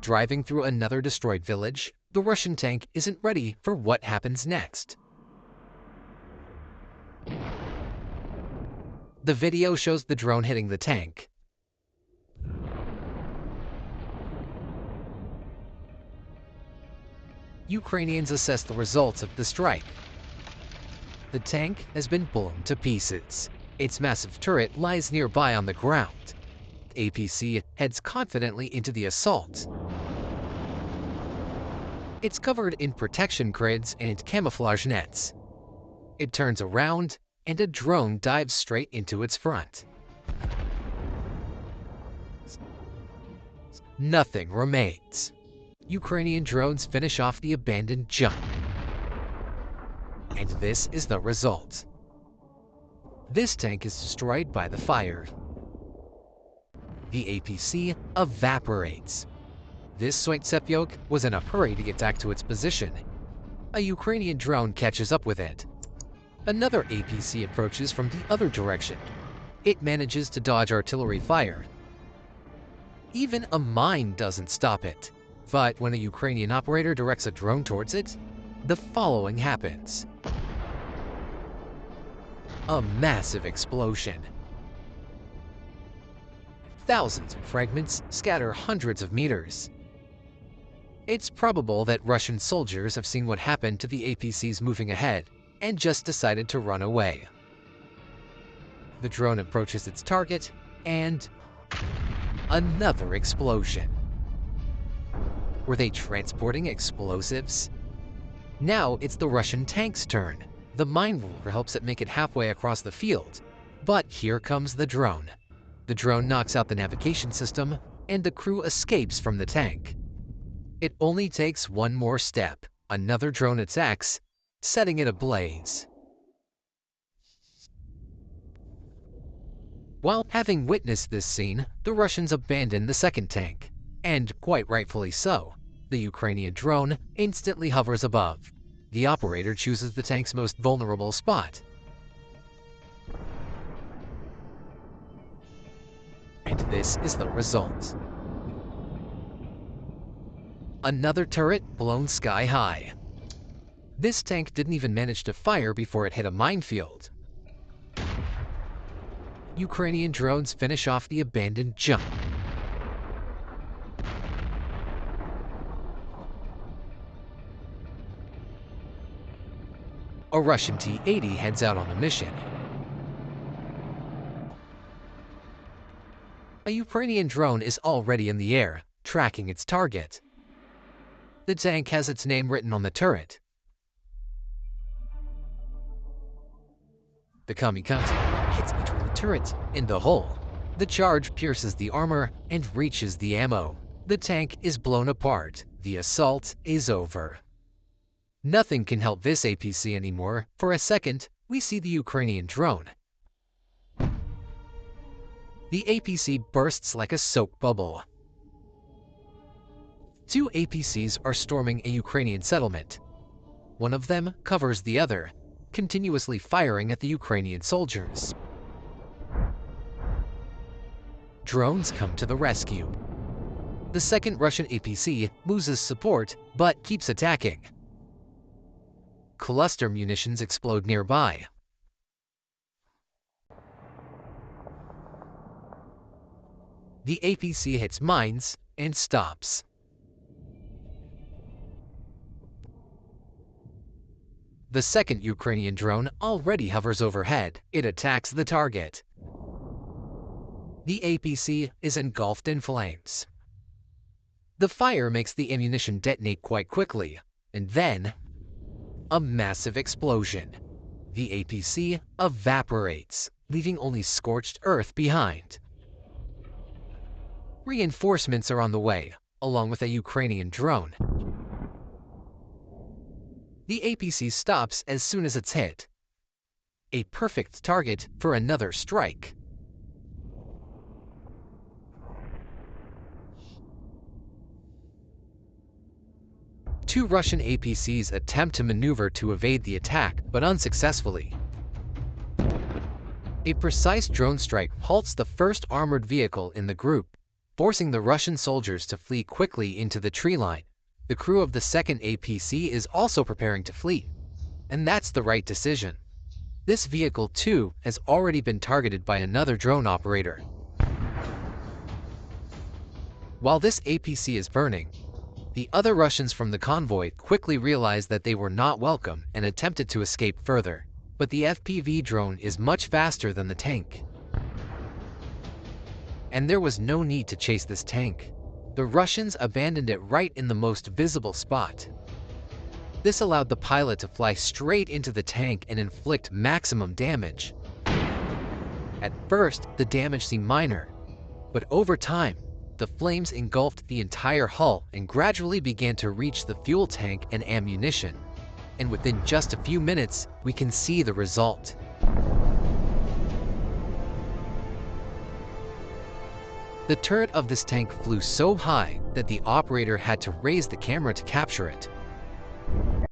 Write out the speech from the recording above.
Driving through another destroyed village, the Russian tank isn't ready for what happens next. The video shows the drone hitting the tank. Ukrainians assess the results of the strike. The tank has been blown to pieces. Its massive turret lies nearby on the ground. APC heads confidently into the assault. It's covered in protection grids and camouflage nets. It turns around, and a drone dives straight into its front. Nothing remains. Ukrainian drones finish off the abandoned junk. And this is the result. This tank is destroyed by the fire. The APC evaporates. This Soitsepiok was in a hurry to get back to its position. A Ukrainian drone catches up with it. Another APC approaches from the other direction. It manages to dodge artillery fire. Even a mine doesn't stop it. But when a Ukrainian operator directs a drone towards it, the following happens. A massive explosion. Thousands of fragments scatter hundreds of meters. It's probable that Russian soldiers have seen what happened to the APCs moving ahead and just decided to run away. The drone approaches its target, and another explosion. Were they transporting explosives? Now it's the Russian tank's turn. The mine roller helps it make it halfway across the field. But here comes the drone. The drone knocks out the navigation system, and the crew escapes from the tank. It only takes one more step. Another drone attacks, setting it ablaze. While having witnessed this scene, the Russians abandon the second tank. And quite rightfully so. The Ukrainian drone instantly hovers above. The operator chooses the tank's most vulnerable spot. And this is the result. Another turret blown sky high. This tank didn't even manage to fire before it hit a minefield. Ukrainian drones finish off the abandoned junk. A Russian T-80 heads out on a mission. A Ukrainian drone is already in the air, tracking its target. The tank has its name written on the turret. The kamikaze hits between the turret and the hull. The charge pierces the armor and reaches the ammo. The tank is blown apart. The assault is over. Nothing can help this APC anymore. For a second, we see the Ukrainian drone. The APC bursts like a soap bubble. Two APCs are storming a Ukrainian settlement. One of them covers the other, continuously firing at the Ukrainian soldiers. Drones come to the rescue. The second Russian APC loses support, but keeps attacking. Cluster munitions explode nearby. The APC hits mines and stops. The second Ukrainian drone already hovers overhead. It attacks the target. The APC is engulfed in flames. The fire makes the ammunition detonate quite quickly, and then a massive explosion. The APC evaporates, leaving only scorched earth behind. Reinforcements are on the way, along with a Ukrainian drone. The APC stops as soon as it's hit. A perfect target for another strike. Two Russian APCs attempt to maneuver to evade the attack, but unsuccessfully. A precise drone strike halts the first armored vehicle in the group. forcing the Russian soldiers to flee quickly into the tree line. The crew of the second APC is also preparing to flee, and that's the right decision. This vehicle, too, has already been targeted by another drone operator. While this APC is burning, the other Russians from the convoy quickly realized that they were not welcome and attempted to escape further. But the FPV drone is much faster than the tank, and there was no need to chase this tank. The Russians abandoned it right in the most visible spot. This allowed the pilot to fly straight into the tank and inflict maximum damage. At first, the damage seemed minor, but over time, the flames engulfed the entire hull and gradually began to reach the fuel tank and ammunition. And within just a few minutes, we can see the result. The turret of this tank flew so high that the operator had to raise the camera to capture it.